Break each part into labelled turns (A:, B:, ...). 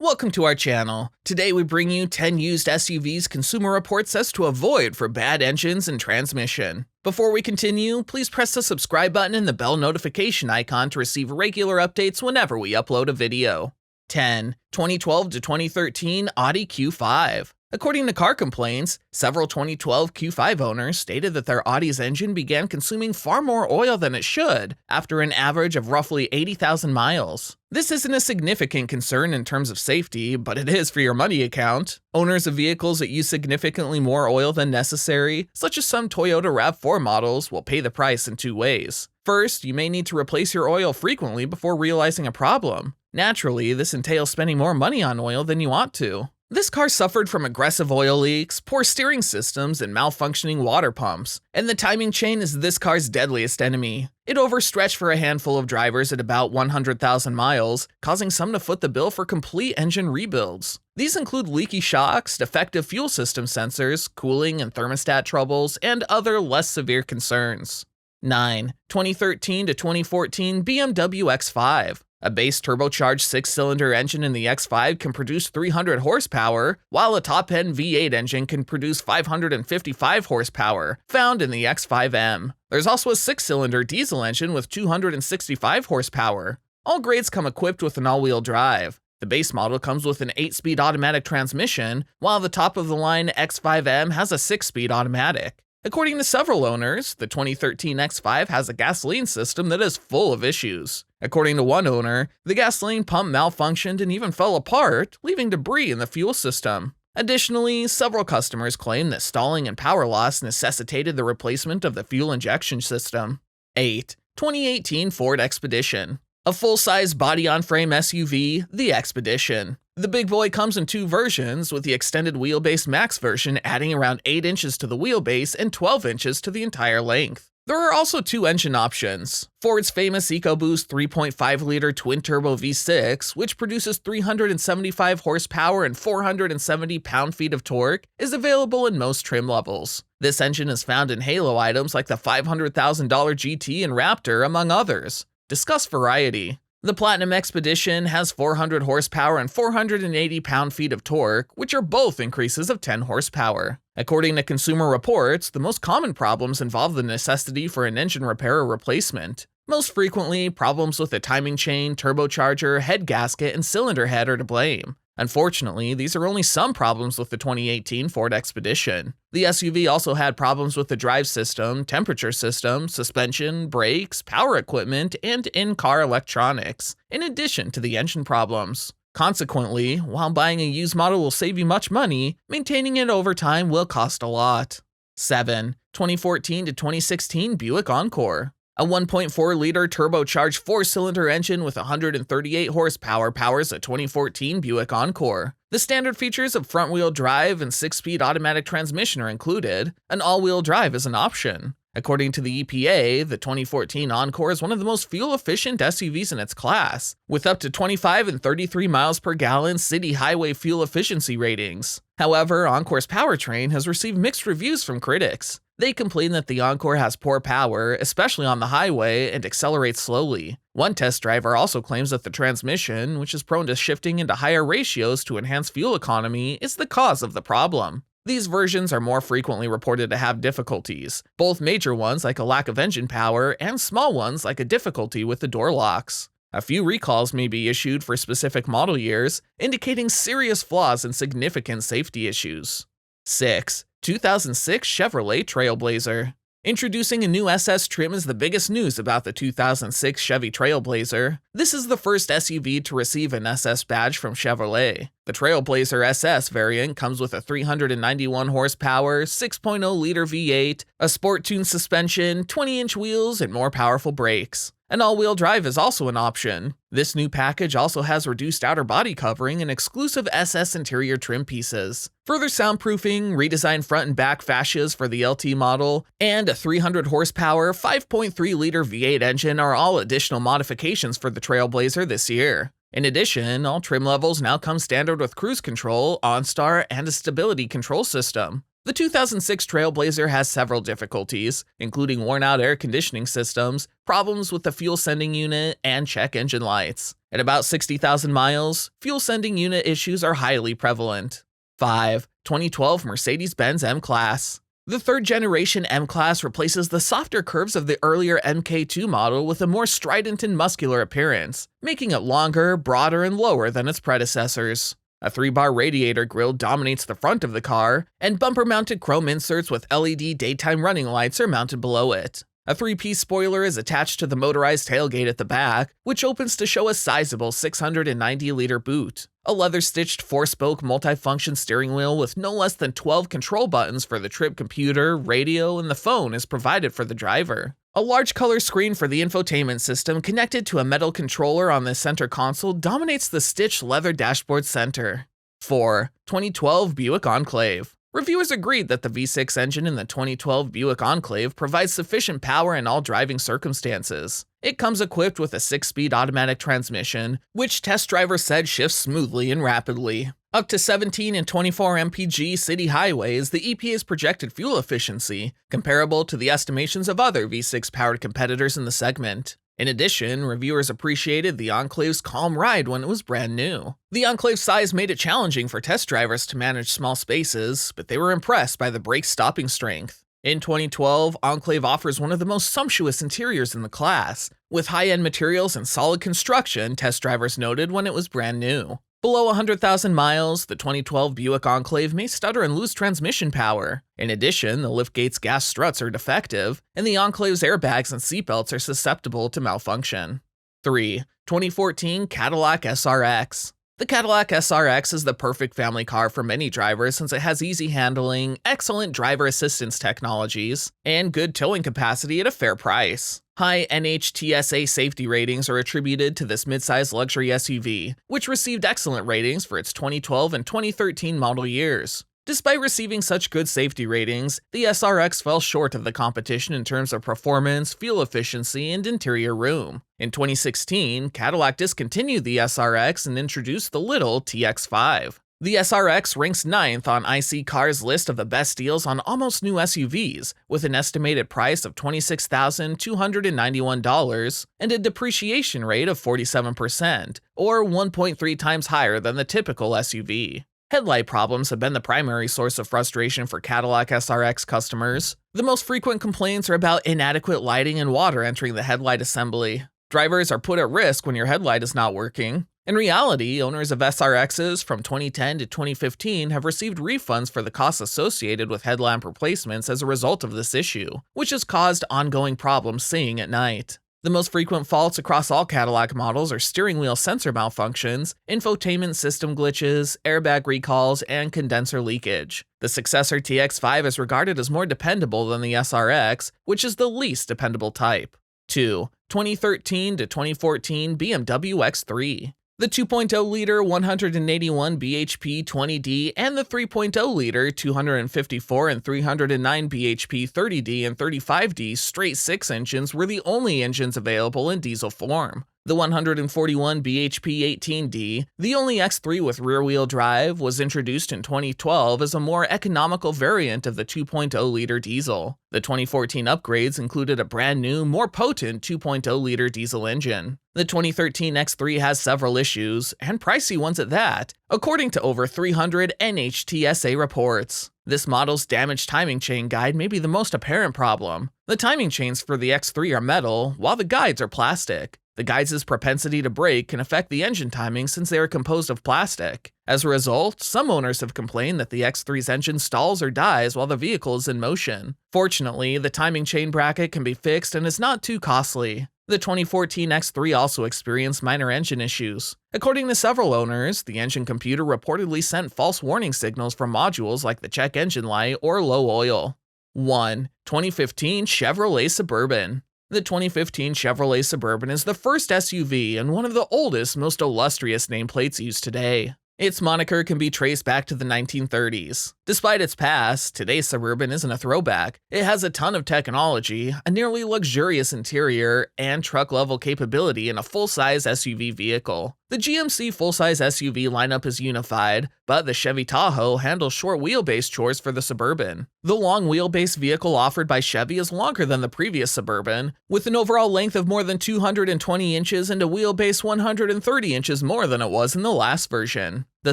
A: Welcome to our channel. Today we bring you 10 used SUVs Consumer Report says to avoid for bad engines and transmission. Before we continue, please press the subscribe button and the bell notification icon to receive regular updates whenever we upload a video. 10. 2012 to 2013 Audi Q5. According to car complaints, several 2012 Q5 owners stated that their Audi's engine began consuming far more oil than it should after an average of roughly 80,000 miles. This isn't a significant concern in terms of safety, but it is for your money account. Owners of vehicles that use significantly more oil than necessary, such as some Toyota RAV4 models, will pay the price in two ways. First, you may need to replace your oil frequently before realizing a problem. Naturally, this entails spending more money on oil than you want to. This car suffered from aggressive oil leaks, poor steering systems, and malfunctioning water pumps, and the timing chain is this car's deadliest enemy. It overstretched for a handful of drivers at about 100,000 miles, causing some to foot the bill for complete engine rebuilds. These include leaky shocks, defective fuel system sensors, cooling and thermostat troubles, and other less severe concerns. 9. 2013 to 2014 BMW X5. A base turbocharged 6-cylinder engine in the X5 can produce 300 horsepower, while a top-end V8 engine can produce 555 horsepower, found in the X5M. There's also a 6-cylinder diesel engine with 265 horsepower. All grades come equipped with an all-wheel drive. The base model comes with an 8-speed automatic transmission, while the top-of-the-line X5M has a 6-speed automatic. According to several owners, the 2013 X5 has a gasoline system that is full of issues. According to one owner, the gasoline pump malfunctioned and even fell apart, leaving debris in the fuel system. Additionally, several customers claim that stalling and power loss necessitated the replacement of the fuel injection system. 8. 2018 Ford Expedition. A full-size body-on-frame SUV, the Expedition. The big boy comes in two versions, with the extended wheelbase max version adding around 8 inches to the wheelbase and 12 inches to the entire length. There are also two engine options. Ford's famous EcoBoost 3.5-liter twin-turbo V6, which produces 375 horsepower and 470 pound-feet of torque, is available in most trim levels. This engine is found in halo items like the $500,000 GT and Raptor, among others. Discuss variety. The Platinum Expedition has 400 horsepower and 480 pound-feet of torque, which are both increases of 10 horsepower. According to Consumer Reports, the most common problems involve the necessity for an engine repair or replacement. Most frequently, problems with the timing chain, turbocharger, head gasket, and cylinder head are to blame. Unfortunately, these are only some problems with the 2018 Ford Expedition. The SUV also had problems with the drive system, temperature system, suspension, brakes, power equipment, and in-car electronics, in addition to the engine problems. Consequently, while buying a used model will save you much money, maintaining it over time will cost a lot. 7. 2014 to 2016 Buick Encore. A 1.4-liter turbocharged 4-cylinder engine with 138 horsepower powers a 2014 Buick Encore. The standard features of front-wheel drive and 6-speed automatic transmission are included. An all-wheel drive is an option. According to the EPA, the 2014 Encore is one of the most fuel-efficient SUVs in its class, with up to 25 and 33 miles per gallon city highway fuel efficiency ratings. However, Encore's powertrain has received mixed reviews from critics. They complain that the Encore has poor power, especially on the highway, and accelerates slowly. One test driver also claims that the transmission, which is prone to shifting into higher ratios to enhance fuel economy, is the cause of the problem. These versions are more frequently reported to have difficulties, both major ones like a lack of engine power and small ones like a difficulty with the door locks. A few recalls may be issued for specific model years, indicating serious flaws and significant safety issues. 6. 2006 Chevrolet Trailblazer. Introducing a new SS trim is the biggest news about the 2006 Chevy Trailblazer. This is the first SUV to receive an SS badge from Chevrolet. The Trailblazer SS variant comes with a 391 horsepower, 6.0-liter V8, a sport-tuned suspension, 20-inch wheels, and more powerful brakes. An all-wheel drive is also an option. This new package also has reduced outer body covering and exclusive SS interior trim pieces. Further soundproofing, redesigned front and back fascias for the LT model, and a 300 horsepower, 5.3-liter V8 engine are all additional modifications for the Trailblazer this year. In addition, all trim levels now come standard with cruise control, OnStar, and a stability control system. The 2006 Trailblazer has several difficulties, including worn-out air conditioning systems, problems with the fuel sending unit, and check engine lights. At about 60,000 miles, fuel sending unit issues are highly prevalent. 5. 2012 Mercedes-Benz M-Class. The third-generation M-Class replaces the softer curves of the earlier MK2 model with a more strident and muscular appearance, making it longer, broader, and lower than its predecessors. A 3-bar radiator grille dominates the front of the car, and bumper-mounted chrome inserts with LED daytime running lights are mounted below it. A 3-piece spoiler is attached to the motorized tailgate at the back, which opens to show a sizable 690-liter boot. A leather-stitched 4-spoke multi-function steering wheel with no less than 12 control buttons for the trip computer, radio, and the phone is provided for the driver. A large color screen for the infotainment system connected to a metal controller on the center console dominates the stitched leather dashboard center. 4. 2012 Buick Enclave. Reviewers agreed that the V6 engine in the 2012 Buick Enclave provides sufficient power in all driving circumstances. It comes equipped with a 6-speed automatic transmission, which test drivers said shifts smoothly and rapidly. Up to 17 and 24 mpg city highways, the EPA's projected fuel efficiency, comparable to the estimations of other V6-powered competitors in the segment. In addition, reviewers appreciated the Enclave's calm ride when it was brand new. The Enclave's size made it challenging for test drivers to manage small spaces, but they were impressed by the brake stopping strength. In 2012, Enclave offers one of the most sumptuous interiors in the class, with high-end materials and solid construction, test drivers noted when it was brand new. Below 100,000 miles, the 2012 Buick Enclave may stutter and lose transmission power. In addition, the liftgate's gas struts are defective, and the Enclave's airbags and seatbelts are susceptible to malfunction. 3. 2014 Cadillac SRX. The Cadillac SRX is the perfect family car for many drivers since it has easy handling, excellent driver assistance technologies, and good towing capacity at a fair price. High NHTSA safety ratings are attributed to this midsize luxury SUV, which received excellent ratings for its 2012 and 2013 model years. Despite receiving such good safety ratings, the SRX fell short of the competition in terms of performance, fuel efficiency, and interior room. In 2016, Cadillac discontinued the SRX and introduced the little TX5. The SRX ranks 9th on IC Car's list of the best deals on almost new SUVs, with an estimated price of $26,291 and a depreciation rate of 47%, or 1.3 times higher than the typical SUV. Headlight problems have been the primary source of frustration for Cadillac SRX customers. The most frequent complaints are about inadequate lighting and water entering the headlight assembly. Drivers are put at risk when your headlight is not working. In reality, owners of SRXs from 2010 to 2015 have received refunds for the costs associated with headlamp replacements as a result of this issue, which has caused ongoing problems seeing at night. The most frequent faults across all Cadillac models are steering wheel sensor malfunctions, infotainment system glitches, airbag recalls, and condenser leakage. The successor TX5 is regarded as more dependable than the SRX, which is the least dependable type. 2. 2013 to 2014 BMW X3. The 2.0-liter 181 bhp 20D and the 3.0-liter 254 and 309 bhp 30D and 35D straight-six engines were the only engines available in diesel form. The 141 bhp 18D, the only X3 with rear-wheel drive, was introduced in 2012 as a more economical variant of the 2.0-liter diesel. The 2014 upgrades included a brand new, more potent 2.0-liter diesel engine. The 2013 X3 has several issues, and pricey ones at that, according to over 300 NHTSA reports. This model's damaged timing chain guide may be the most apparent problem. The timing chains for the X3 are metal, while the guides are plastic. The guides' propensity to brake can affect the engine timing since they are composed of plastic. As a result, some owners have complained that the X3's engine stalls or dies while the vehicle is in motion. Fortunately, the timing chain bracket can be fixed and is not too costly. The 2014 X3 also experienced minor engine issues. According to several owners, the engine computer reportedly sent false warning signals from modules like the check engine light or low oil. 1. 2015 Chevrolet Suburban. The 2015 Chevrolet Suburban is the first SUV and one of the oldest, most illustrious nameplates used today. Its moniker can be traced back to the 1930s. Despite its past, today's Suburban isn't a throwback. It has a ton of technology, a nearly luxurious interior, and truck-level capability in a full-size SUV vehicle. The GMC full-size SUV lineup is unified, but the Chevy Tahoe handles short wheelbase chores for the Suburban. The long wheelbase vehicle offered by Chevy is longer than the previous Suburban, with an overall length of more than 220 inches and a wheelbase 130 inches more than it was in the last version. The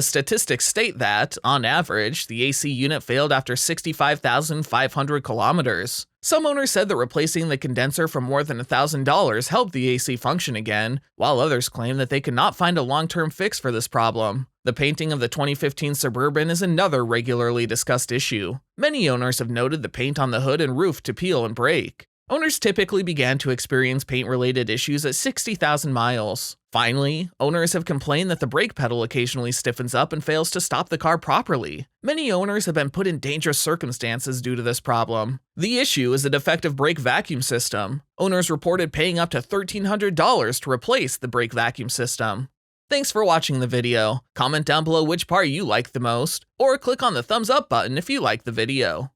A: statistics state that, on average, the AC unit failed after 65,500 kilometers. Some owners said that replacing the condenser for more than $1,000 helped the AC function again, while others claim that they could not find a long-term fix for this problem. The painting of the 2015 Suburban is another regularly discussed issue. Many owners have noted the paint on the hood and roof to peel and break. Owners typically began to experience paint-related issues at 60,000 miles. Finally, owners have complained that the brake pedal occasionally stiffens up and fails to stop the car properly. Many owners have been put in dangerous circumstances due to this problem. The issue is a defective brake vacuum system. Owners reported paying up to $1,300 to replace the brake vacuum system. Thanks for watching the video. Comment down below which part you liked the most, or click on the thumbs up button if you liked the video.